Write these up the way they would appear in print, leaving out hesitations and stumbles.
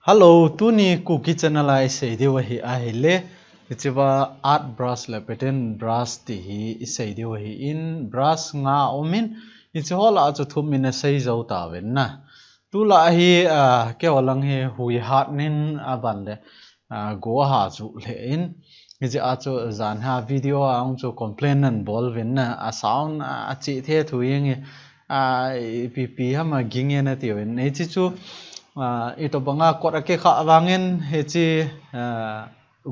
Hello, TUNI cookie channel ai sei de wahi a hele chiwa art brush la pattern brush ti hi sei de wahi in brush nga omin ichi hola chu thum min sei zo ta wen na tu la hi ke walang he hui hat nin aban le go ha chu le in ichi a chu zan ha video ang chu complain nan bol wen na a sound a chi the thu yeng a pp ha ma ging na ti wen nei chi chu ito banga kot ake kha awangin hechi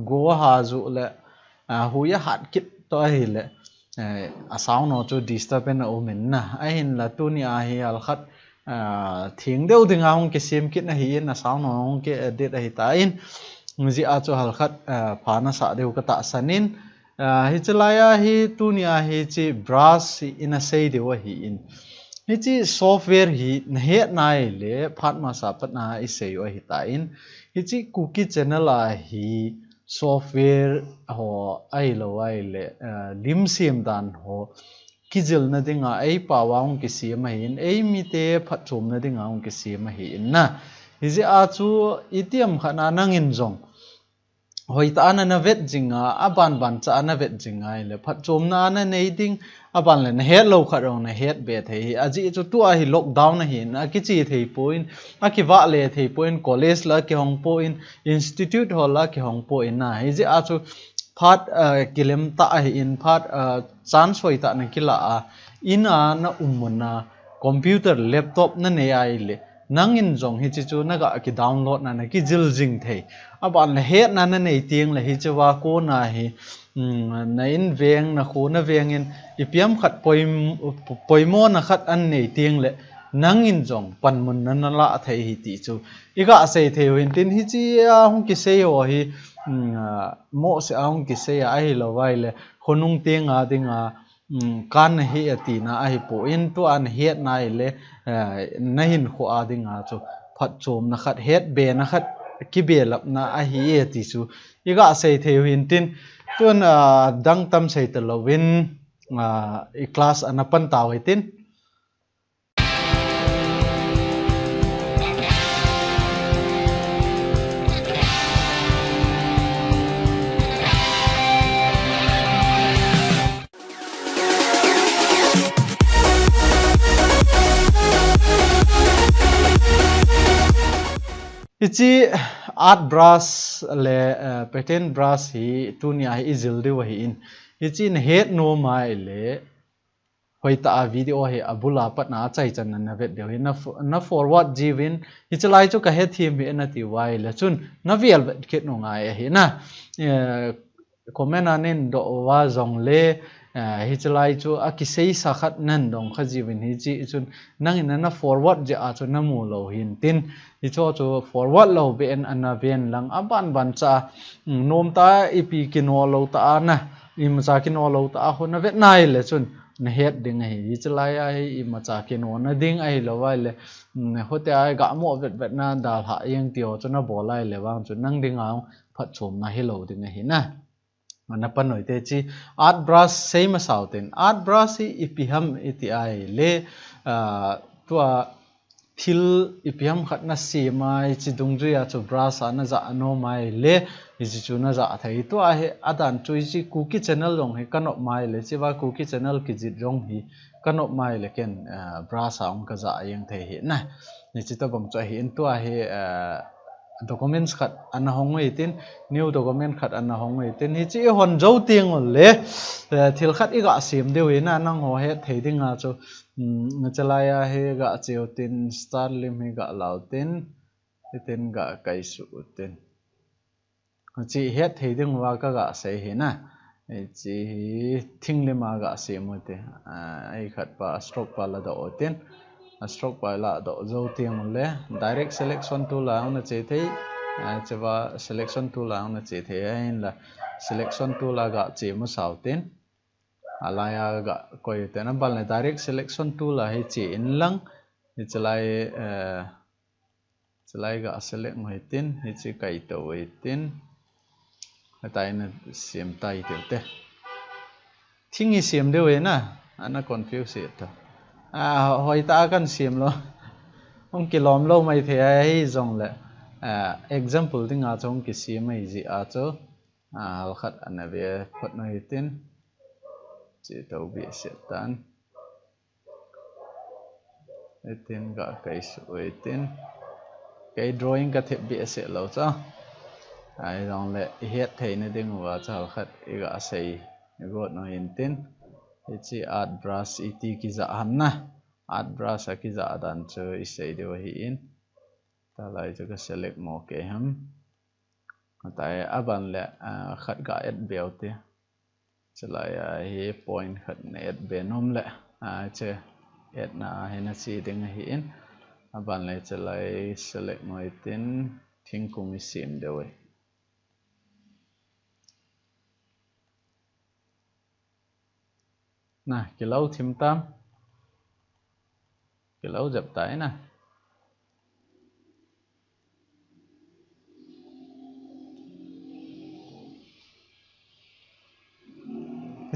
go ha zu le huya hat kit to hi le a sound no chu disturb na omen na a hin la tu ni a hi al khat thing deu dinga hong ke sim kit na hi na sound no hong ke edit hi ta in muzi a chu hal khat phana sa deu ka ta sanin hi chalaya hi tu ni a hi chi brush in a sei deu hi in hichi software hi nahe nai le phatma sa patna isei o hi ta in hichi cookie channel a hi software ho ai lo ai le lim sim dan ho kijil na dinga ai pawang ki sim hin ai mi te phathum na dinga ong ki sim hi na hizi a chu itiam khana nangin jong hoi ta na vet jinga aban ban cha na vet jinga le phachom na na nei ding aban le na het lo kharong na het be thei aji chu tu a hi lockdown na hi na ki chi thei point a ki wa le thei point college la ki hong po in institute hol la ki hong po in na hi ji a chu phat kilem ta hi in phat chance hoi ta na kila a ina na umna computer laptop na nei ai le nangin jong hi chu na ga ki download na ki jil jing thei aban le het na nei tiang le hi chawa ko na hi na in veng na khu na vengin ipiam khat poimo na khat an nei tiang le nangin jong panmun na la thei hi ti chu iga sei thei hin tin hi chi hong ki sei ho hi mo se hong ki sei ai lo wai le khonung tenga dinga kan hi ati na ai po in tu an het nai le na hin khu a dinga chu phat chom na khat het be na khat ki be lap na a hi ati chu iga sei thei hin tin tun dang tam sei te lovin i class anapan taw hitin ichi art brush le pattern brush hi tunia hi izil de wa hi in ichi na het no mai le hoita video hi abula patna chai chan na vet de na forward jivin ichlai chu ka he thim hi na ti wai le chun na vial ket no ngai hi na comment anin do wa zong le hichlai chu akisei sakhat nan dong khajivin hi chi chun nangin na forward je a chu na mu lo hin tin hi cho chu forward lo be en ana ven lang aban ban cha nom ta ipi kino lo ta na im cha kino lo ta ho na vet nai le chun na het ding hi hichlai ai im cha kino na ding ai lo wai le hote ai ga mo vet vet na dal ha yeng tio chu na bolai le wang chu nang ding ang phat chom na hi lo ding hi na mana panoi te chi art brush same sautin art brush ipiham iti ai le tua thil ipiham khatna si mai chi dungria chu brush ana za no mai le ji chu na za thai to a he adan chui chi cookie channel rong he kanop mai le chi wa cookie channel ki jit rong hi kanop mai le ken brush ong ka za yeng thei hi na ni chi to bang choi hi in to a he documents khat ana hongwei tin new document khat ana hongwei tin hi chi hon zo tiang le thil khat iga sim dewi na nang ho he thei dinga chu chalaya he ga cheu tin star lim he ga lau tin tin ga kai su tin chi he thei ding wa ka ga sei he na chi thing le ma ga se mo te ai khat pa stroke pa la da o tin stroke pa la do zo tiang le direct selection tool la na che thei chewa selection tool la na che thei in la selection tool la ga che mo sau tin alaya ga koi te na bal na direct selection tool la he che in lang ni chalai ga select mo tin hi chi kai to wei tin tai na sim tai te thing i sim de we na ana confuse it hoi ta kan sim lo ông kilom lo mai the ai zong le example ding a chong kisi mai ji a cho khat anave phot no hitin chi to bi setan hitin ga kai su hitin cái drawing ka thep bi se lo cha ai dong le het thei na ding wa cha khat iga sei got no hitin chi art brush iti ki za ham na art brush ki za dan cho isei de hi in ta lai cho ka select mo ke ham tại aban le khat ga et beauty chalai hi point khat ne et benom le che et na hena si ding hi in aban le chalai select mo itin thingkung sim de we na kilau thim tam kilau jap tai na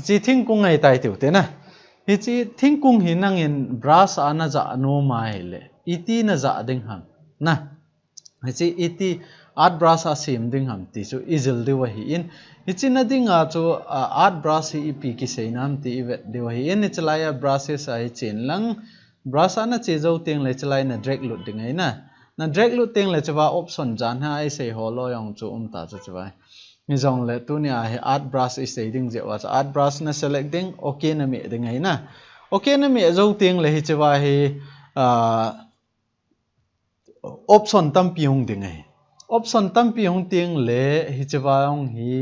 chi thingkung ngai tai tiu te na hi chi thingkung hi nangin brush ana za no mai le iti na za ding ham na hi chi iti art brush a sim ding ham ti chu izil de wa hi in hi chi na ding a chu art brush hi pi ki sei nam ti vet de wa hi in ni chalaya brushes a hi chen lang brush ana che zo teng le chalai na drag lut ding ai na drag lut teng le chawa option jan ha ai sei ho lo yong chu ta chu chawai ni zong le tu ni a art brush is ding je wa art brush na selecting okay na mi ding ai na okay na mi zo teng le hi chawa hi option tam pi hung ding ai option tam pi hung teng le hi chawa hung hi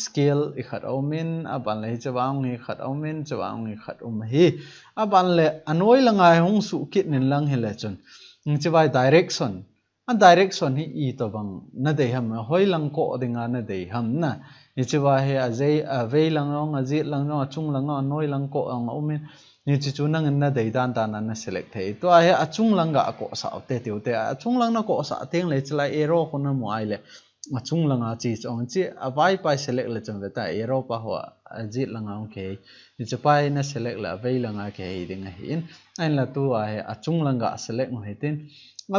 scale i khat aumin aban le hi chawa hung hi khat aumin chawa hung hi khat hi aban le anoi langai hung su kit nin lang hi le chun chawa direction a direction hi I to bang na dei ham hoi lang ko dinga na dei ham na ni chiwa he a zai a vei lang ong a zit lang no chung lang no noi lang ko ong umin ni chi chu nang na dei dan dan na select thei to a he a chung lang ga ko sa te tiu te a chung lang na ko sa teng le chla arrow ko na mu ai le a chung lang a chi chong chi a vai pai select le chong ta arrow pa ho a zit lang ong ke ni chi pai na select la vei lang a ke ding a hin ain la tu a he a chung lang ga select mo hetin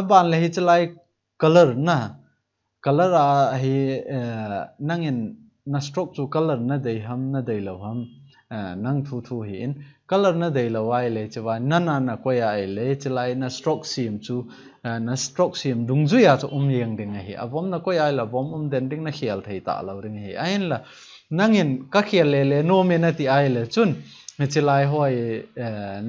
aban le hi chalai color na color a hi nangin na stroke chu color na dei ham na dei lo ham nang thu thu hi in color na dei lo ai le chawa na na ko ya ai le chalai na stroke sim chu na stroke sim dung zu ya chu yeng ding hi avom na ko ya la bom den ding na khial thei ta lo ring hi ain la nangin ka khial le no me na ti ai le chun chilai hoi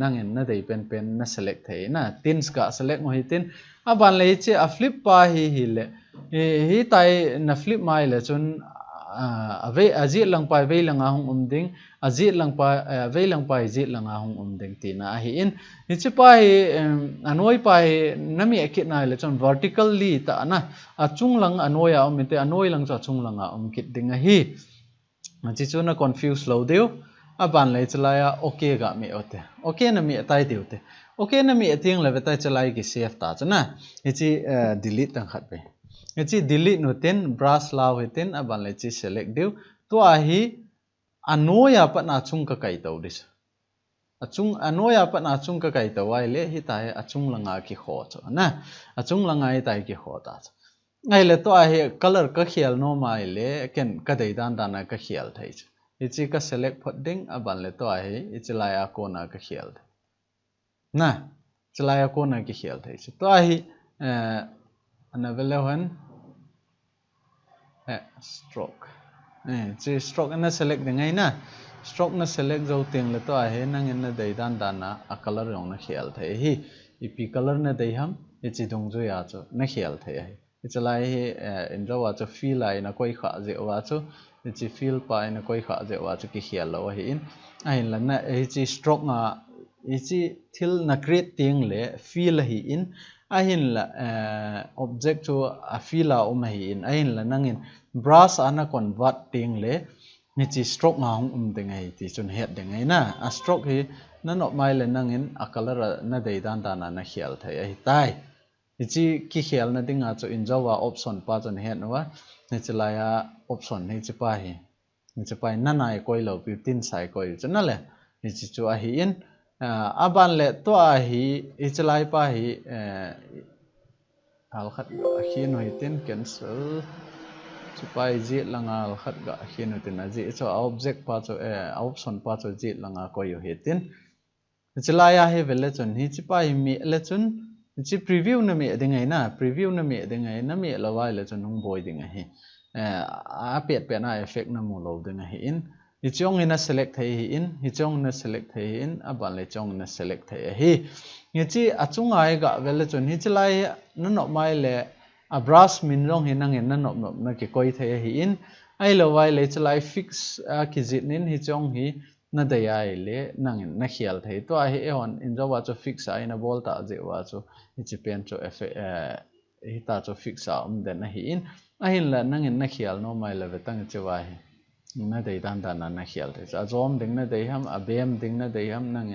nangin na dei pen pen na select thei na tins ka select mo hi tin aban le che a flip pa hi le hi tai na flip mai le chun ave aji lang pa ve lang a hung ding aji lang pa ve lang pa ji lang a hung ding ti na hi in hi che pa hi anoi pa hi nami ekit na le chun vertically ta na a chung lang anoi a te anoi lang cha chung lang a kit ding a hi chi chu na confuse lo deu aban le chalaya okay ga mi ote okay na mi tai deu te okay na mi ating le tai chalai ki save ta chana hi chi delete tang khat be hi chi delete no ten brush law hitin aban le chi select deu to a hi anoya pa na chung ka kai to dis achung anoya pa na chung ka kai to wai le hi tai achung langa ki kho cho na achung langa hi tai ki kho ta ngai le to a hi color ka khial no mai le ken ka dei dan dan na ka khial thai ichi ka select phot ding aban le to a hi ichlaya ko na ka khial na chlaya ko na ki khial thai to a hi anavelewan stroke chi stroke na select dingai na stroke na select zo teng le to a he nang in na dei dan dan na a color yong na khial thai hi ipi color na dei ham ichi dong zo ya cho na khial thai hi ichlai hi in zo wa cho feel ai na koi kha je wa cho ichi feel pa ai na koi kha je wa cho ki khial lo hi in ai la na ichi stroke nga ichi thil na create ting le feel hi in ahin la object to a feel a hi in ahin la nangin brush ana convert ting le ni chi stroke nga ding ai ti chun het ding ai na a stroke hi na no mai le nangin a color na dei dan dan na khial thai ai tai ichi ki khial na ding a cho in jawa option pa chon het wa ni chalaya option ni chi pa hi ni chi pa na nai koi lo pi tin sai koi chon na le ni chi chu a hi in aban le to a hi ichlai pa hi al khat ga khi noi tin cancel chupai ji langa al khat ga khi noi tin ji cho object pa cho option pa cho ji langa ko yo hitin chalaya he vele chun hi chupai mi le chun chi preview na mi dingai na preview na mi dingai na mi lawai le chun nung boy dingai hi a pet pe na effect na mu lo dingai hi in hi chong ina select thei hi in hi chong na select thei in aban le chong na select thei hi nge chi achungai ga vele chun hi chlai na no mai le a brush min long hi nang en na no na ke koi thei hi in ai lo wai le chlai fix ki zit nin hi chong hi na dei ai le nang en na khial thei to a hi on in jo wa cho fix ai na bol ta je wa cho hi chi pen cho hi ta cho fix a den na hi in a hin la nang en na khial no mai le ve tang che wa hi na dei dan dan na khial thei cha zom ding na dei ham a bem ding na dei ham nang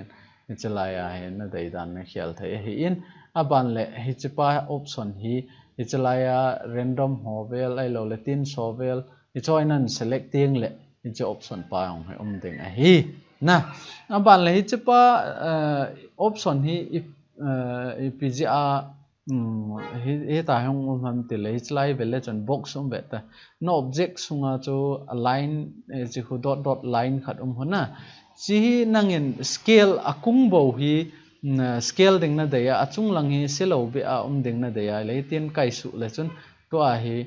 en chlai a he na dei dan na khial thei hi in aban le hi chipa option hi hi chlai a random hovel ai lo le tin sovel hi choi nan selecting le hi cho option pa ong he ding a hi na aban le hi chipa option hi pga hi ta hong ham ti le chlai vele chon box be ta no object sunga cho align chi khu dot line khat hona chi nangin scale akung bo hi scale ding na deya achung lang hi selo be a ding na deya le tin kai su le chun to a hi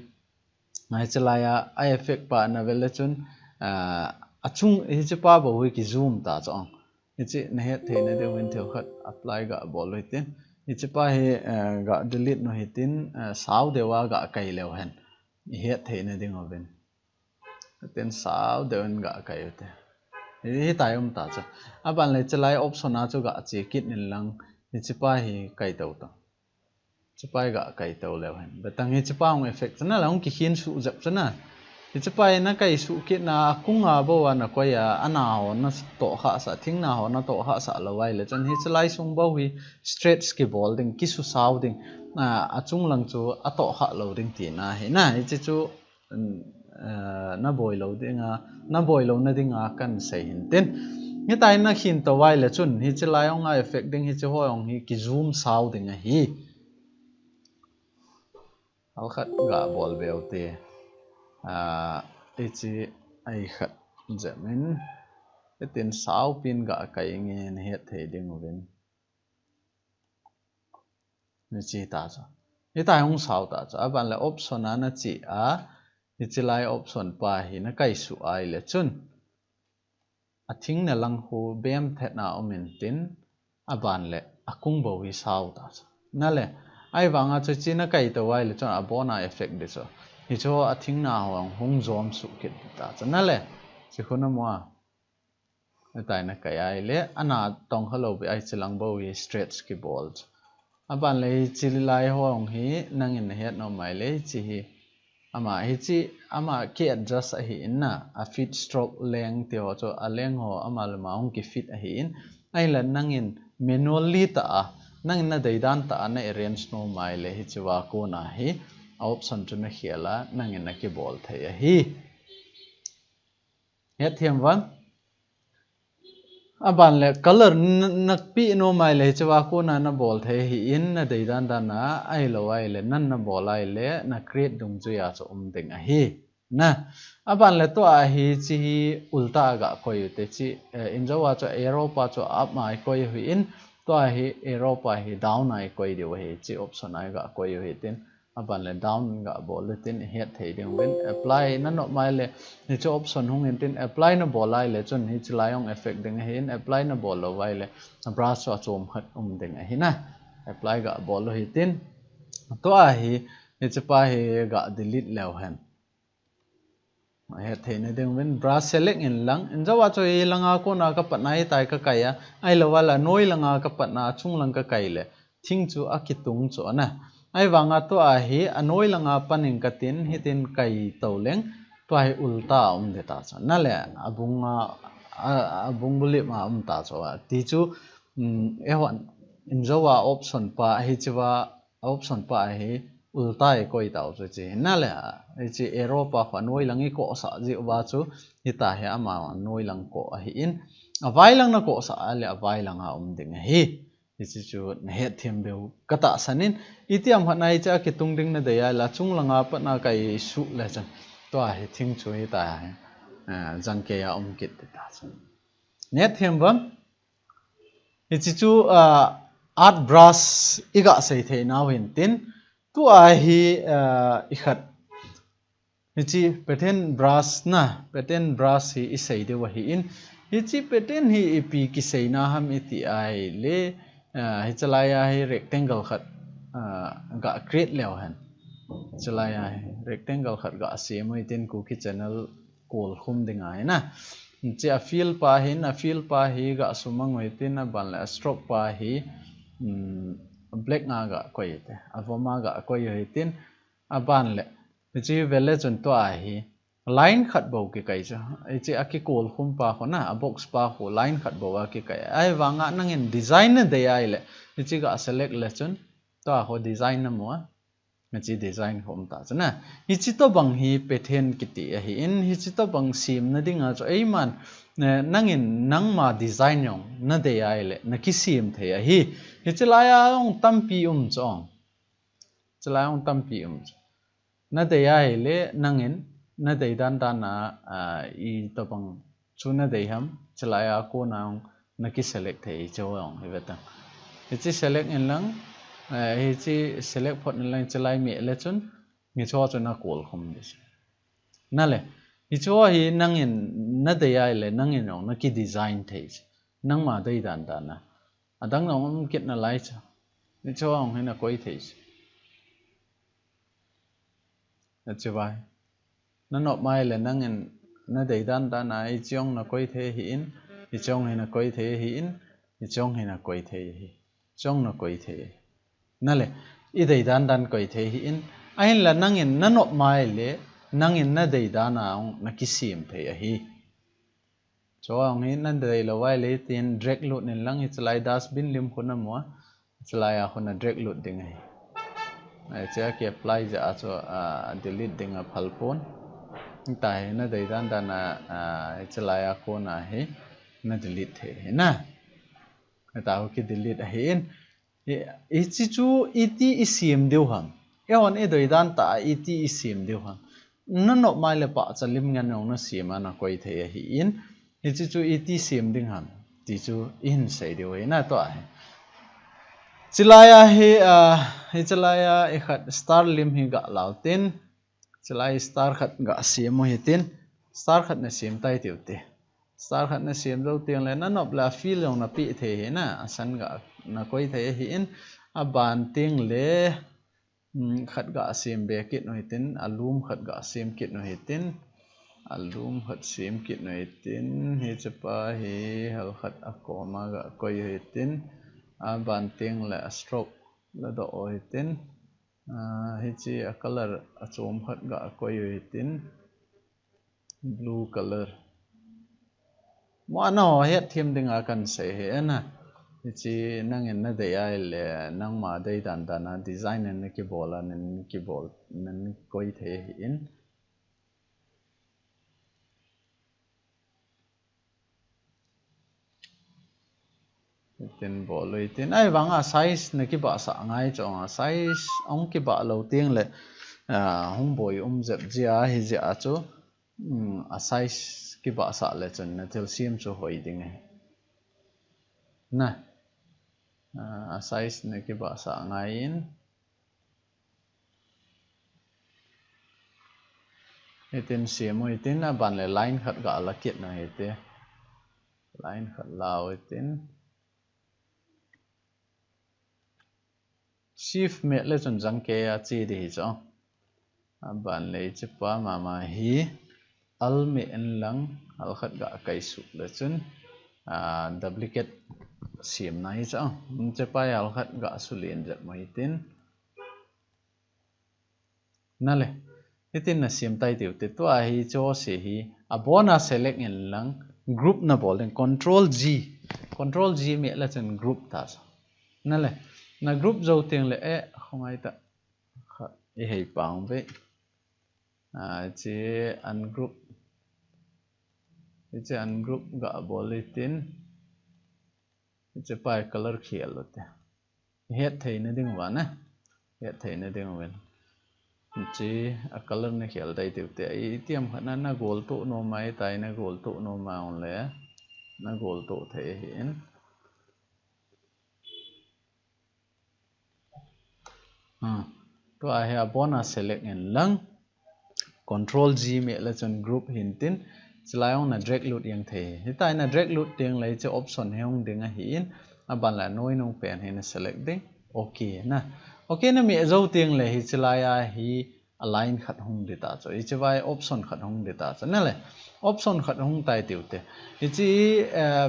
ngai chlaya a effect pa na vele chun achung hi chi pa bo hi ki zoom ta chong hi chi na he the na de win theu khat apply ga bol le tin hi chi pa hi ga delete no hi tin saw dewa ga kai le hen he the na ding oven ten saw dewan ga kai te hi tai ta cha aban le chlai option a chu ga che kit nin lang hi chi pa hi kai to to chi pa ga kai to le hen betang hi chi pa ong effect na la ong ki hin su jap chana hi chi pa na kai su kit na kunga bo wa na ko ya ana ho na to kha sa thing na ho na to kha sa lo wai le chan hi chlai sung bo hi straight ski ball ding ki su saw ding achung lang chu a to kha lo ding ti na he na hi chi chu na boy lo dinga na boy lo na dinga kan sei hin tin hi tai na khin to wai le chun hi chlai ong effect ding hi chu ho ong hi ki zoom saw ding a hi al khat ga bol bel te chi ai khat jamin tin saw pin ga kai nge ne het thei ding ovin ni chi ta cha hi tai ong saw ta cha aban le option na chi a hi chlai option pa hi na kai su ai le chun a thing na lang hu bem the na omin tin aban le akung bo wi saw ta na le ai wanga chu chi na kai to wai le chon a bona effect de so hi cho a thing na hong hung zom su kit ta cha na le chi khuna mo tai na kai ai le ana tong hello bi ai chilang bo wi stretch ki balls aban le chi lai hong hi nangin het no mai le chi hi ama hi chi ama ki adjust a hi in na a fit stroke length te ho cho a length ho ama le ma ong ki fit a hi in ai la nangin manually ta a nangin na dei dan ta na arrange no mai le hi chiwa ko na hi option chu na khiala nangin na ki bol thei a hi het thiam wan aban le color nak pi no mai le chawa ko na bol the hi in na dei dan na ai lo ai le nan na bol ai le na create dung chu ya cho ding a hi na aban le to a hi chi ulta ga koi te chi in jawa cho arrow pa cho up mai koi hi in to a hi arrow pa hi down ai koi de hi chi option ai ga koi hi tin aban le down ga bol le tin het thei ding wen apply na no mai le ni cho option hung in tin apply na bol ai le chon hi chlai ong effect ding hin apply na bol lo wai le brush cho chom khat ding a hi na apply ga bol lo hi tin to a hi ni chapa hi ga delete lew han het thei na ding wen brush select in lang in jawa cho hi langa ko na ka pat nai tai ka kai a ai lo wala noi langa ka pat na chung lang ka kai le thing chu akitung cho na ai wanga to a hi anoi langa paning katin hitin kai toleng to ai ulta de ta cha na le abunga abung buli ma ta cho ti chu e hon in jawa option pa hi chiwa option pa hi ulta e koi tau chu chi na le chi arrow pa kha noi langi ko sa ji wa chu hi ta he ama noi lang ko hi in avai lang na ko sa le avai langa ding hi ichi chu het thiam deu kata sanin itiam hanai cha ki tungding na deya la chung langa pa na kai su la chan to a he thing chu hi ta jangke ya kit ta chan net thiam bam ichi chu art brush iga sei the na win tin tu a hi i khat ichi pattern brush na pattern brush hi isei de wa hi in ichi pattern hi ipi ki sei na ham iti ai le hi chalaya hi rectangle khat ga create lew han chalaya hi rectangle khat ga se moi tin ku ki channel kol khum dinga hai na che a fill pa hi ga sumang moi tin a ban la stroke pa hi black nga ga koi te avoma ga koi hi tin a ban le chi vele chun to a hi line khat bo ki kai cha chi a ki kol khum pa kho na a box pa kho line khat bo wa ki kai ai wanga nangin design na de ai le chi ga select le chun to a ho design na mo chi design hom ta chana hi chi to bang hi pattern ki ti a hi in hi chi to bang sim na dinga cho ei man nangin nangma design yong na de ai le na ki sim the a hi chalaya ong tampi chong chalaya ong tampi na de ai le nangin na de dan na I to bang chu na de ham chalaya ko na ong na ki select the I chawong hi beta hi chi select in lang hi chi select phot in lang chalai me le chun ngi cho chu na kol khom dis na le hi cho hi nangin na de ai le nangin ong na ki design the nang ma de dan na adang ong kit na lai cha ni cho ong hi na koi the na chawai na nop mai le nangin na de dan na I chong na koi the hi in I chong hi na koi the hi in I chong hi na koi the hi chong na koi the na le I de dan koi the hi in ai la nangin na nop mai le nangin na de dan na ong na ki sim the hi cho ong hi na de lo wai le tin drag lut nin lang I chlai dustbin lim khuna mo chlai a khuna drag lut ding ai che ki apply ja cho delete ding a phalpon tai na de dan na chlai a ko na he na delete the na ta ho ki delete a hin I chi chu iti isim deu ham eon e doi dan ta iti isim deu ham na no mai le pa chalim ngan ong na sim ana koi the hi in hi chi chu iti sim ding ham ti chu in sei deu na to a chilaya hi chalaya e khat star lim hi ga lautin chalai star khat ga sim mo hi tin star khat na sim tai tiu te star khat na sim do tiang le na nop la feel yong na pi the he na san ga na koi the hi in a ban ting le khat ga sim be kit no hitin alum khat ga sim kit no hitin alum khat sim kit no hitin hi chapa hi hal khat akoma ga koi hitin a ban ting le stroke la do hitin hi chi a color a chom khat ga koi hitin blue color mo no het thim ding a kan se he na chi nangin na de ai le nang ma de dan na design na ki bola nen ki bol nen koi the in tin bol tin ai wanga size na ki ba sa ngai chong a size ong ki ba lo tiang le hung boy zep jia hi ja chu a size ki ba sa le chon na thil sim chu hoi ding na a size na ki ba sa ngai in itin sim mo itin a ban le line khat ga la kit na ite line khat lao itin shift me le chon jang ke a chi di cho a ban le chi pa ma hi al me en lang al khat ga kai su le chun duplicate sim na hi cho che pa al khat ga su len ja mai tin na le itin na sim tai tiu te to a hi cho se hi a bona select en lang group na bol control g me la chen group ta na le na group zo tiang le khongai ta e hei pang ve che ungroup che ungroup ga bolitin ichi pai color khial lote het thei na ding wa na het thei na ding wen chi a color na khial dai tu te I tiam khana na gol to no mai tai na gol to no ma on le na gol to thei hin to I have bonus select en lang control G me la chon group hin tin chlai ong na drag loot yang the hi tai na drag loot ding lai che option heong ding a hin a ban la noi nong pen hin select ding okay na okay na mi zo ting le hi chlai a hi align khat hong de ta cho I che vai option khat hong de ta cho na le option khat hong tai tiu te hi chi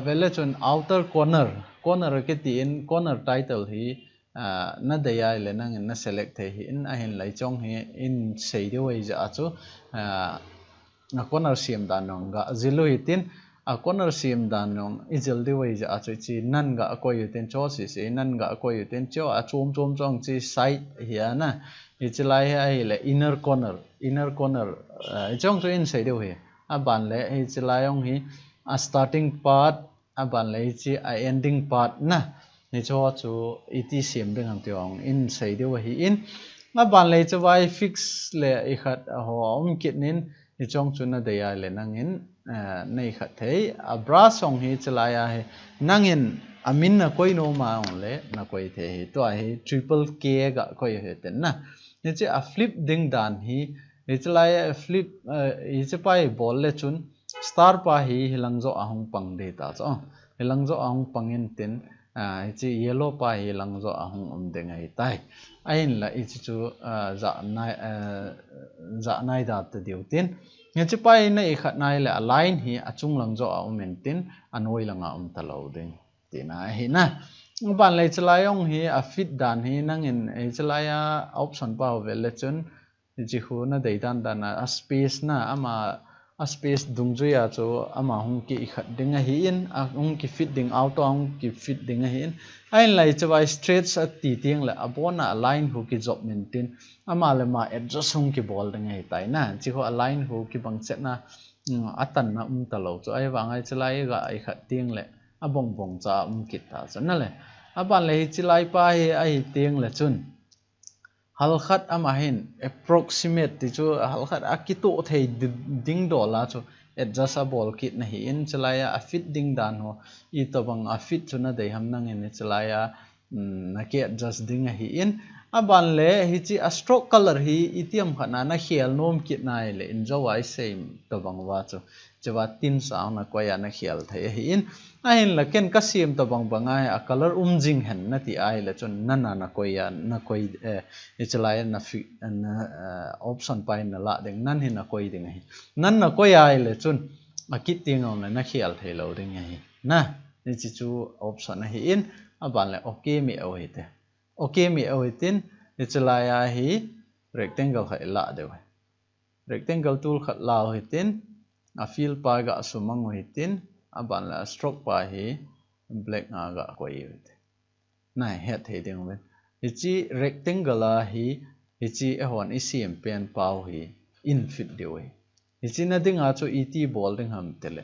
vele chon outer corner ke tin corner title hi na THEI le nang na select the hi in a hin lai chong hi in sei de wei ja chu na corner sim dan nong ga zilu hitin a corner sim dan nong izil de wei ja chu chi nan ga ko yutin cho si nan ga ko yutin cho a chom chong chi side hi na hi chlai hi le inner corner chong chu in sei de hi a ban le hi chlai ong hi a starting part a ban le chi a ending part na ni cho chu it sim ding ang tiong in sei de hi in ma ban le chu vai fix le I khat ho om kit nin ni chong chu na THEI le nangin nei khat thei a brush song hi chlai a he nangin amin na koi no ma on le na koi the hi to hi triple k ga koi he ten na ni che a flip ding dan hi chlai flip hi che pai bol le chun star pa hi hilangzo ahong pang de ta cho hilangzo ahong pangin tin chi yellow pa hi langzo ahong deng ai tai ain la ichi chu za nai da te diu tin nge chi pai na I khat nai le align hi achung langzo a tin anoi langa talo ding tina hi na ban le chlayong hi a fit dan hi nangin chlaya option pa vel le chun chi hu na dei dan a space na ama a space dungzuya cho ama hung ki khat ding a hi in a hung ki fit ding out hung ki fit ding a hi in ain lai chawai stretch a ti tiang la abona align hu ki job maintain ama le ma adjust hung ki bol ding ai tai na chi ho align hu ki bang chet na atan na talo cho ai wangai chlai ga ai khat tiang le a bong cha ki ta cho na le aban le chlai pa hi ai tiang le chun halkhat ama hin approximate ti chu halkhat akito thei ding do la chu adjustable kit na hi in chlaya a fit ding dan ho I to bang a fit chu na dei ham nang in chlaya na ke adjust ding a hi in aban le hi chi a stroke color hi itiam khana na khial nom kit nai le in zo ai same to bang wa chu chawa tin saw na ko ya na khial thei hi in ain la ken ka sim to bang bangai a color jing han na ti ai la chon nana na ko ya na koi chlai na fi option pai na la ding nan hin na koi ding hi nan na ko ya le chun a kit ting on na khial thei lo ding hi na ni chi chu option hi in aban le okay mi o hi te okay mi o tin ni chlai a hi rectangle khai la de rectangle tool khat la hi tin a fill pa ga sumang hi tin aban la stroke pa hi black nga ga koi nai het thei ding wen chi rectangle hi chi a hon I sim pen pau hi in fit de we chi na ding a chu et ball ding ham tele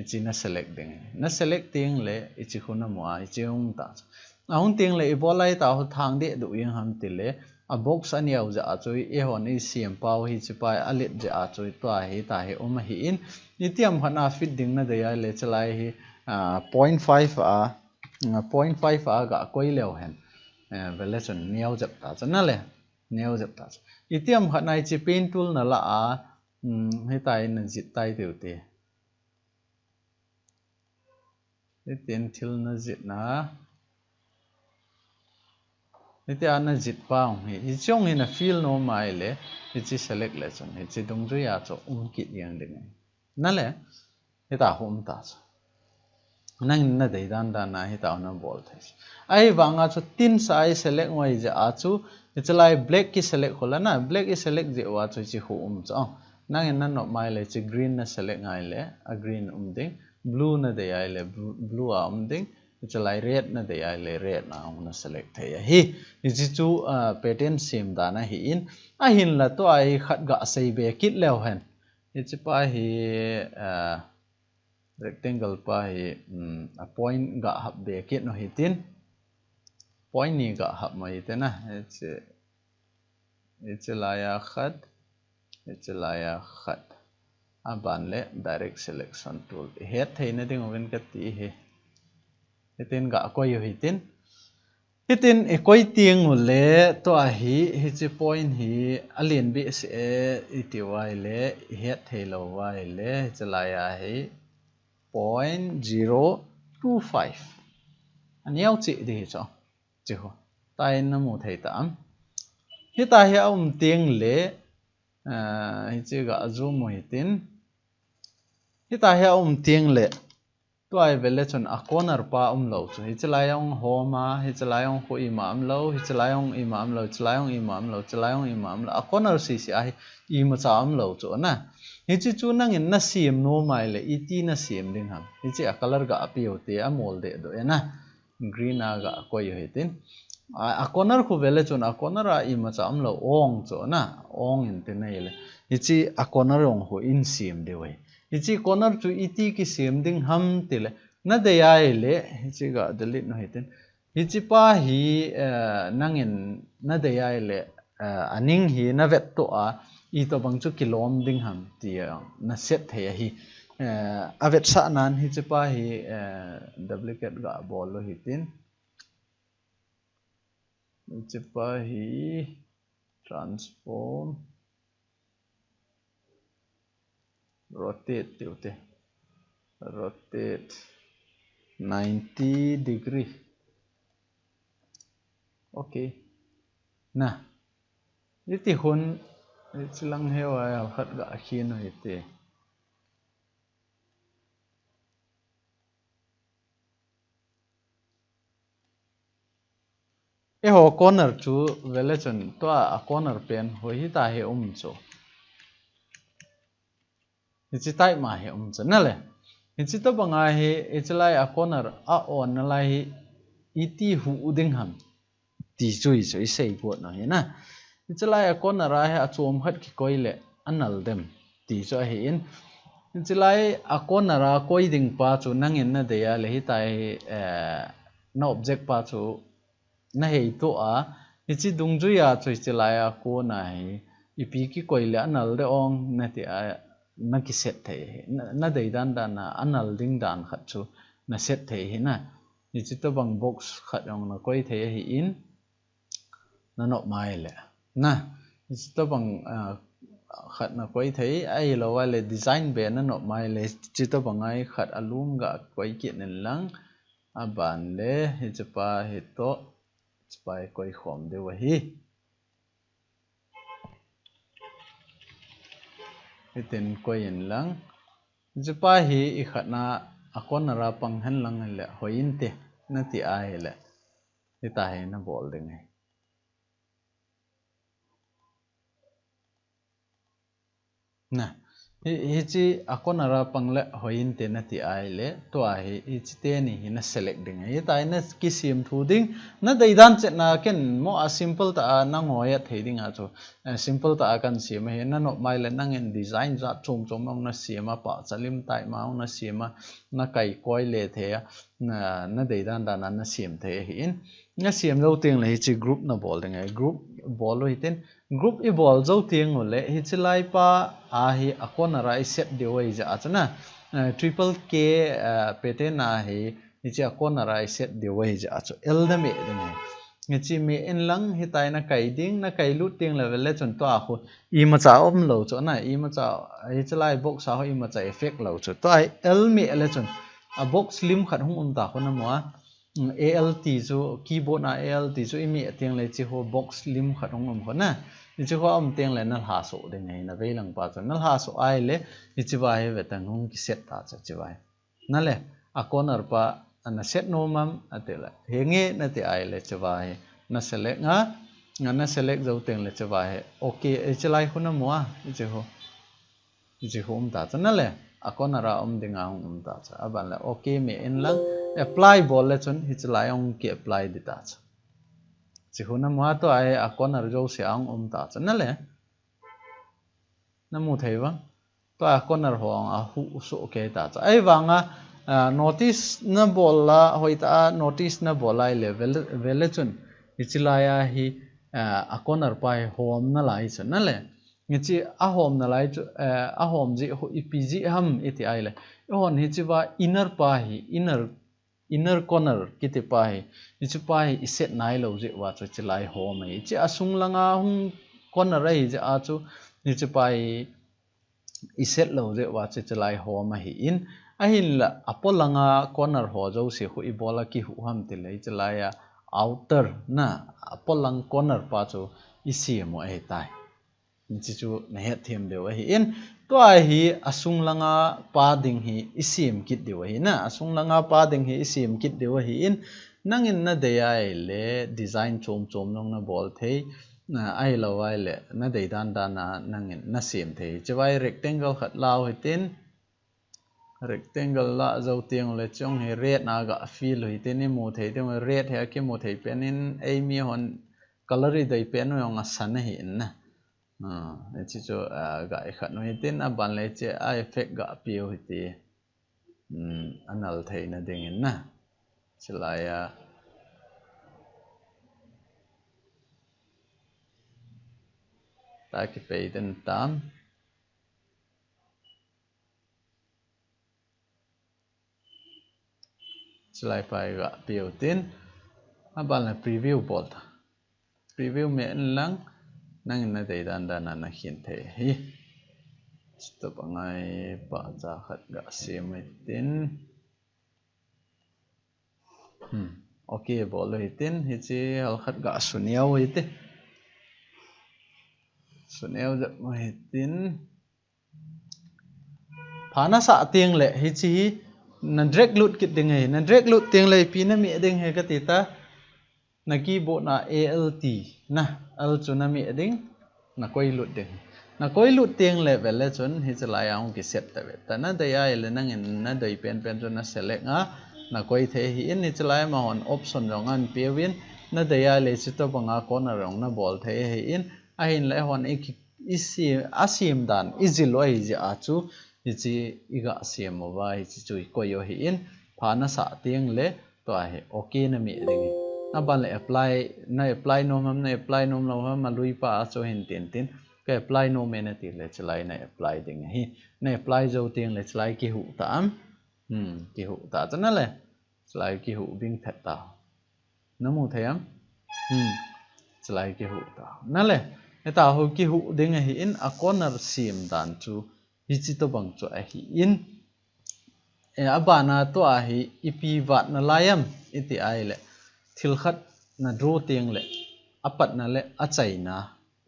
chi na select ding na select ting le chi khuna mo a chi ung ta ahun ting le bolai ta ho thang de du yang ham tele a box ani au ja chu e hon I sim pau hi chi pai alet ja chu ta hi om hi in nitiam hana fit ding na de ya le chalai hi 0.5 a ga koi leo hen vele chon niau jap ta chana le niau jap ta itiam khanai chi pen tool na la a he tai na jit tai teu te ten thil na jit na ite ana jit pa hi chong in a feel no mai le chi select le chon chi dong ju ya cho kit yang ding na le eta hom ta nang na dei dan na hi ta na bol thai ai wanga chu tin sai select ngoi ja a chu chlai black ki select khola na black ki select je wa chu chi hu cho nang na no mai le chi green na select ngai le a green ding blue na dei ai le blue a ding chlai red na dei ai le red na na select thai hi chi chu pattern sim da na hi in a hin la to ai khat ga sei be kit leo hen chi pa hi rectangle pa hi a point ga hap be ket no hitin point ni ga hap mai te na it's laya khat it's laya khat aban le direct selection tool het theina ding oven ka ti he hitin ga ko yo hitin ekoi tiang le to a hi chi point hi alien bi se iti wai le het thelo wai le chalaya hi 0.025 anh yêu chị thì cho chứ không tay nó một thầy tạm hi ta hi tiếng lệ hi chỉ gọi zoom một tin hi ta hi tiếng lệ tôi về lệ chọn a corner pa lâu chứ hi chỉ lại ông home hi chỉ lại ông hội imam lâu hi chỉ lại ông imam lâu chỉ lại ông imam lâu chỉ lại ông imam lâu a corner si ai imam cha lâu chỗ na hi chỉ chú năng in na sim no mai le iti na sim ding ham hi chỉ a color ga apio te a molde do na green aga ko yo hitin a corner khu vele chon a corner a ima cham lo ong cho na ong in te nei le ichi a corner ong ho in sim de we ichi corner chu iti ki sim ding ham te le na de ai le ichi ga delete no hitin ichi pa hi nangin na de ai le aning hi na vet to a I to bang chu kilom ding ham ti na set the hi avet sa nan hi chi pa hi duplicate ga bol lo hitin chi pa hi transform rotate tiute rotate 90 degree okay na iti hun silang hewa khat ga khin ho ite e ho corner chu vele chon to a corner pen ho hi ta he cho hi tai ma he cho na le hi to banga he lai a corner a on na lai iti hu ding ham ti chui chui sei ko na he na hi lai a corner a he a chom khat ki koi le anal dem ti cho he in hi lai a corner a koi ding pa chu nangin na de ya le hi tai na object pa chu na hei to a ichi dungju ya choi chelaya ko na hi ipi ki koile anal de ong na ti a na ki set the na dei dan dan na anal ding dan khat chu na set the hi na ichi to bang box khat ong na koi the hi in na no mai le na ichi to bang khat na koi the ai lo wa le design be na no mai le ichi to bang ai khat alum ga koi ki nen lang aban le hi chapa hi to spy koi khom de wa hi iten koi in lang chapa hi I khatna akon ra pang han lang le hoin te na ti ai le ti ta he na bol de ngai na hi chi akon ra pang le hoin te na ti ai le to a hi chi te ni hi na select ding hi ta na ki sim thu ding na dei dan che na ken mo a simple ta na ngoya thei ding a chu simple ta kan sim he na no mai le nang en design za chom chom ong na sim pa chalim tai ma ong na sim na kai koi le the na dei dan dan na sim the hi in na sim lo teng le hi chi group na bol ding ai group bol lo hi ten group I bol zo tiang le hi chi lai pa a hi akon ra I set de wai ja achana triple k pete na hi chi akon ra I set de wai ja acho el na me de nge chi me en lang hi tai na kai ding na kai lu tiang level le chon to a khu I ma cha om lo cho na I ma cha hi chi lai box sa ho I ma cha effect lo cho to ai el me le chon a box lim khat hung ta ko na mo alt chu keyboard na alt chu imi tiang le chi ho box lim khat hung ko na chi ho tiang le na ha so de ngai na ve lang pa chu na ha so ai le chi ba he ve tang hung ki set ta cha chi ba na le a corner pa na set no mam atela he nge na ti ai le chi ba he na select nga na select zo tiang le chi ba he okay chi lai khu na mo chi ho ta cha na le a corner ra dinga ta cha aban le okay me en lang apply bol le chun hi chlai ong ki apply di ta chi huna ma to ai a corner jo se ang ta cha na le na mu thei wa to corner hong a hu so ke ta cha ai wanga notice na bola hoita notice na bola level velechun ichilaya hi a corner pai home na lai chun na le ngichi a home na lai chu a home ji ipg ham iti ai le hon hi chiwa inner pa hi inner corner kiti pa hi ichi pa hi iset nai lo je wa chu chilai home hi chi asung langa hung corner ai je a chu nichi pa hi iset lo je wa chu chilai home hi in ahin la apolanga corner ho jo se hu ibola ki hu ham ti le chilaya outer na apolang corner pa chu isi mo ai tai chi chu na he them de wa hi in to ai hi asung langa pa ding hi isim kit de wa hi na asung langa pa ding hi isim kit de wa hi in nangin na de ai le design chom chom nong na bol thei na ai lo ai le na de dan dan na nangin na sim thei chawai rectangle khat lao hi tin rectangle la zo tiang le chong he red na ga feel hi tin ni mo thei te red he ki mo thei pen in ai mi hon color dei pen no nga san hi in na chi cho ga khat no hi tin a ban le che a effect ga pio hi ti anal thei na ding in na chilaya ta ki pe den tam chilai pai ga pio tin a ban le preview bol ta preview me lang nang na dei dan dan na hin the hi stop angai pa cha khat ga sim mai tin okay bol hi tin hi chi al khat ga suniau hi te suniau ja mai tin phana sa tieng le hi chi na drag lut kit ding hai na drag lut tieng le pi na mi ding hai ka ti ta na keyboard na alt na al chu na mi ding na koi lut ding na koi lut tieng le vel le chun hi chala yang ki set ta ve ta na dai ai le nang in na dai pen pen chu na select nga na koi the hi in ni chala ma hon option rong an pe win na dai ai le chi to banga corner rong na bol the hi in a hin le hon isi asim dan easy loi ji a chu chi iga siam mo wa chi chui ko yo hi in phana sa tieng le to a he okay na mi ding na ban le apply no ham na apply no lo ham ma lui pa cho hin tin tin ke apply no me na ti le chlai na apply ding hi na apply zo tieng le chlai ki hu ta am ki hu ta chana le chlai ki hu bing that ta na mu thayam chlai ki hu ta na le ta hu ki hu ding hi in a corner sim dan chu hi chi to bang chu a hi in abana to a hi ipi wat na layam iti ai le thil khat na draw tieng le apat na le achai na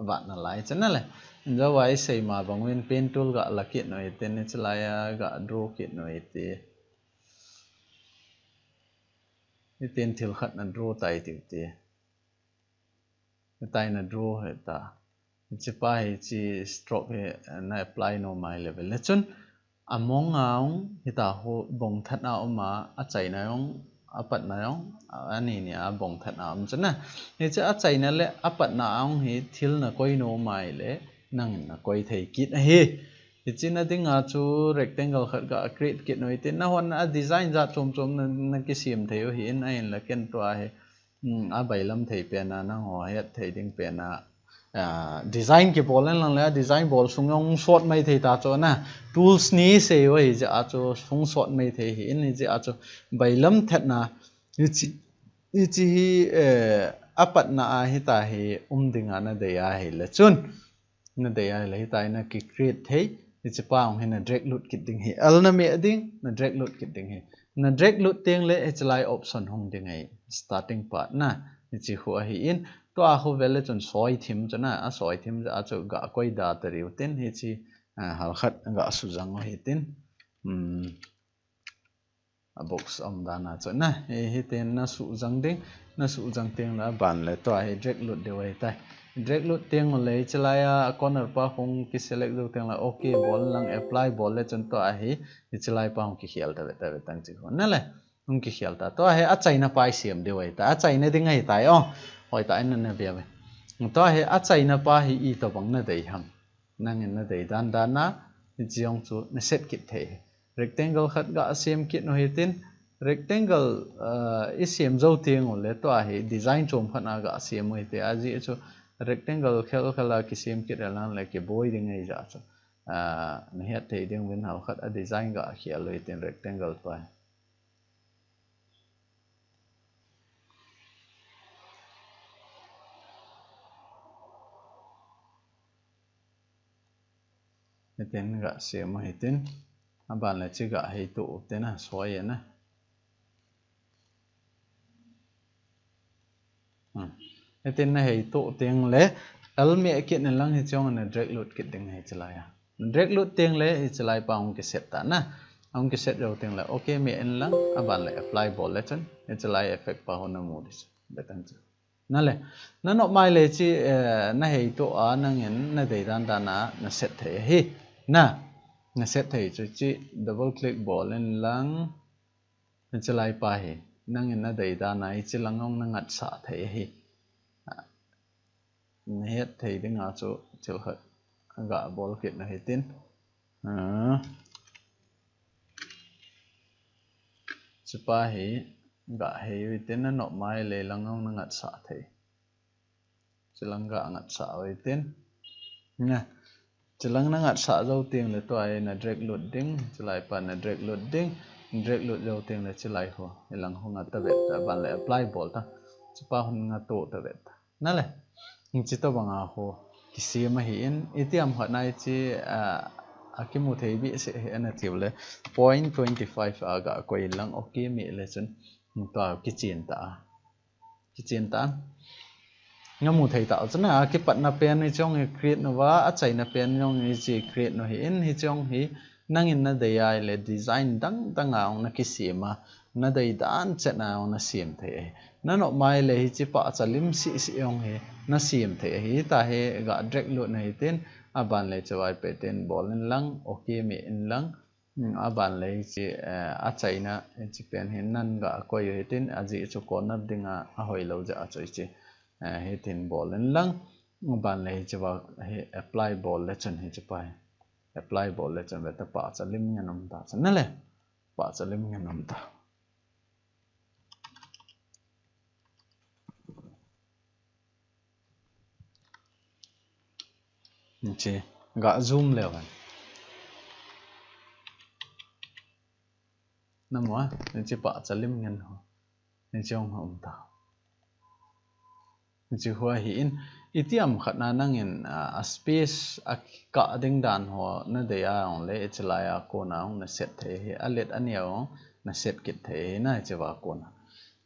wat na lai chana le jo wai sei ma bangwin pen tool ga lakit no iten ni chlaya ga draw kit no ite iten thil khat na draw tai ti ti tai na draw he ta chi pa hi chi stroke he na apply no mai level le chun among aung hita ho bong that na ma achai na yong apat na yong ani ni a bong that na chana ni cha achai na le apat na aung hi thil na koi no mai le nang na koi thei kit hi china ding a chu rectangle khat ga create kit noi te na hon a design za chom chom na ki sim thei hi in a in la ken to a he a bailam thei pe na na ho he thei ding pe na design ke bolen lang la design bol sungong short mai thei ta cho na tools ni se wei ja cho sung short mai thei hi in ji a cho bailam that na chi apat na a hi ta hi dinga na de ya hi la chun na de ya le hi ta na ki create thei chi pa ong na drag lut kit ding hi al na me ding na drag lut kit ding hi na drag lut teng le hlai option hong ding ai starting part na chi hu hi in to a ho vele chon soi thim chana a soi thim a chu ga koi da ta riu ten hi chi hal khat ga su jang hi tin a box om da na chana hi ten na su jang ding na su jang teng la ban le to a hi drag lut de wai tai drag lut teng le chlaya corner pa hong ki select do teng la okay bol lang apply bol le chon to a hi chlai pa hong ki khial ta tang chi hon na le hong ki khial ta to a hi a chai na pai siam de wai ta a chai na ding ai tai o hoi ta na na bia we to he a chai na pa hi I to bang na dei ham nang na dei dan dan na chiong chu na set kit the rectangle khat ga sim kit no hitin rectangle isim zo tiang le to a hi design chom khana ga sim hi te aji chu rectangle khel khala ki sim kit alang le ki boy ding ai ja chu na het te ding win hal khat a design ga khial le tin rectangle pa hitin ga sim hitin aban le chi ga hi tu te na soi na hitin na hi tu tiang le alme kit na lang hi chong na drag load kit ding hai chalai drag load tiang le hi chalai pa ong ke set ta na ong ke set ro tiang le okay me en lang aban le apply ball le chon hi chalai effect pa hon na mu dis betan chu na le na no mai le chi na hi tu a nang en na dei dan da na set the hi na set the chu chi double click ball en lang hi chalai pa hi nang en na dei da na hi chi lang ong na ngat sa the hi hết thì đến ngã chỗ chịu hết gạ ball kiện là hết tin chupa hi gạ hi tin nó nọ mai lệ lăng ông nó ngặt xả thì chỉ lăng gạ ngặt xả với tin nha chỉ lăng nó ngặt xả dâu tiền là toại là drag loading chỉ lại bàn là drag load dâu tiền là chỉ lại hồ lăng không ngặt ta vẹt bàn lại apply ball ta chupa không ngặt tổ ta vẹt nè lệ chỉ tao bằng hồ kisi mà hiện itiam hoạt này chỉ cái một thế bị sẽ hiện là tiểu lệ 0.25 aga quay lăng ok mỹ lệ chân tao cái chiến ta ngắm một thầy tạo chân là cái bạn na pen này trong create nó vá chạy na pen trong này chỉ create nó hiện hi trong hi năng in na đầy ai là design đăng đăng nào na kisi mà na đầy đan chết nào na xiêm thế na nọ mai là hi chỉ pa chalim si ông hi na xiêm thế hi ta hi gạ drag load này tên aban le chawai pe ten ball en lang ok me en lang aban le chi a chaina chi pen hin nan ga ko yo tin aji chu corner dinga a hoi lo ja choi chi he tin ball en lang aban le chawa he apply ball le chan he chapai apply ball le chan ta pa chalim nganam ta chan na le pa chalim nganam ta chi ga zoom le wan namwa chi pa chalim ngan ho ni chong hom ta chi hua hi in itiam khatna nangin a space a ka ding dan ho na de a ong le chlaya ko na ong na set the hi a let ania ong na set kit the na chewa ko na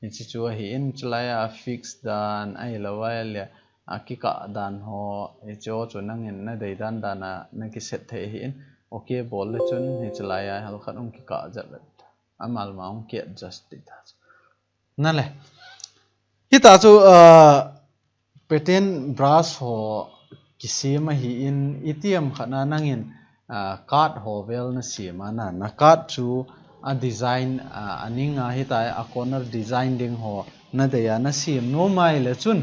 ni chi chu hi in chlaya fix dan ai lawal a ki ka dan ho e cho chu nangin na de dan dana na ki set the hi in okay bol le chun hi chlaya hal khat ong ki ka ja amal ma ong ki adjust ti ta na le hi ta chu pattern brush ho kisi ma hi in itiam khana nangin card ho vel na sima na card chu a design aninga hi ta a corner design ding ho na de ya na sim no mai le chun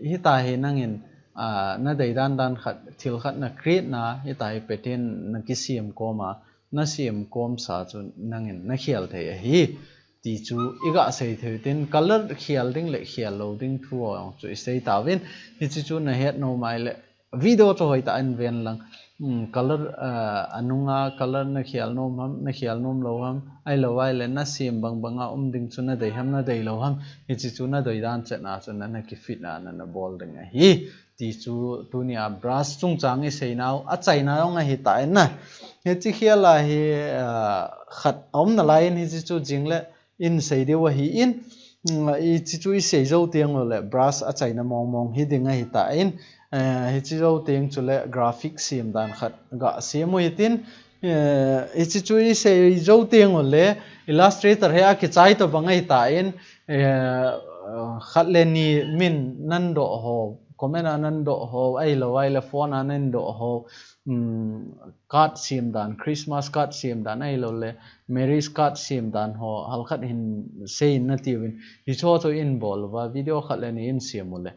hi ta hi nangin na de dan khat thil khat na create na hi ta hi pattern na kisim ko ma na sim kom sa chu nangin na khial the hi ti chu iga sei thei tin color khial ding le khial lo ding thu ong chu sei ta win hi chu na het no mai le video cho hoi ta an ven lang color anunga color na khial nom ham na khial nom lo ham ai lo wai le na sim banga ding chu na dei ham na dei lo ham hi chu na doi dan che na chu na ki fit na ball ding hi ti chu tunia brush chung chang e sei nau a chai na ong hi ta na he chi khiala hi khat om na lain hi chu jing le in sei de wa hi in i chi chu i sei zo tiang lo le brush a chai na mong hi dinga hi ta in hi chi zo tiang chu le graphic sim dan khat ga sim mo tin i chi chu i sei zo tiang lo le illustrator he a ki chai to bangai ta in khat le ni min nan do ho comment nan do ho ai lo ai le phone nan do ho card sim dan Christmas card sim dan ai lo le Mary's card sim dan ho hal khat hin sei na ti win hi cho in bol wa video khat le ni in sim le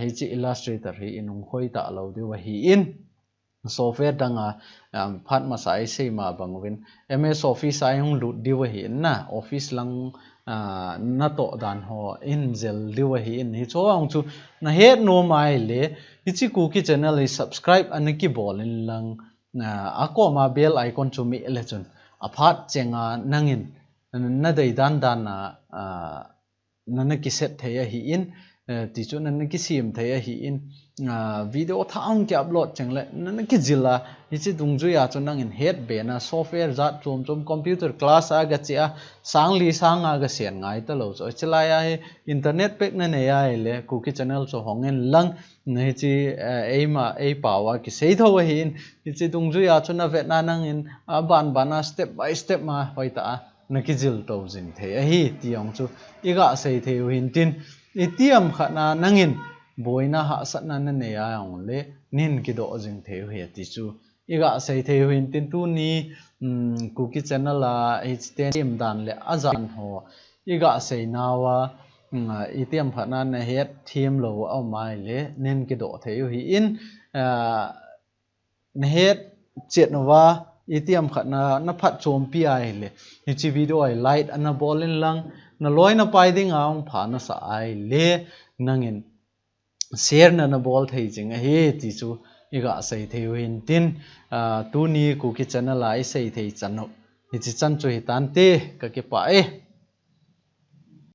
hi chi illustrator hi in khoi ta lo de wa hi in software danga phat ma sai sei ma bangwin ms office ai hung lut diwa hi na office lang na to dan ho in zel diwa hi in hi chawang chu na het no mai le ichi cookie channel i subscribe aniki bolin lang ako ma bell icon chu mi le chun aphat chenga nangin na dei dan dan na nana ki set theya hi in ti chu nana ki sim theya hi in video thang ki upload changle nana ki zila ichi dungju ya chu nangin head be na software zat chom computer class aga chia sangli sang aga sian ngai ta lo cho chilaya internet pek na ne ya le cookie channel cho hongen lang nei chi eima ei pawa ki sei tho hi in ichi dungju ya chu na vet na nangin ban bana step by step ma hoita nakijil to jing the hi tiang chu iga sei the hin tin itiam khana nangin boina ha satna na ne ya ong le nin ki do jing the hi ti chu iga sei the hin tin tu ni cookie channel la htm dan le azan ho iga sei nawa itiam khana na het thim lo au mai le nin ki do the hi in na het chetwa itiam khatna na phat chom pi ai le ni chi video ai light ana bolin lang na loina pai ding ang pha na sa ai le nangin share na bol thei jing he ti chu iga sei thei win tin tu ni cookie channel ai sei thei chanu ni chi chan chu hi tan te ka ke pa e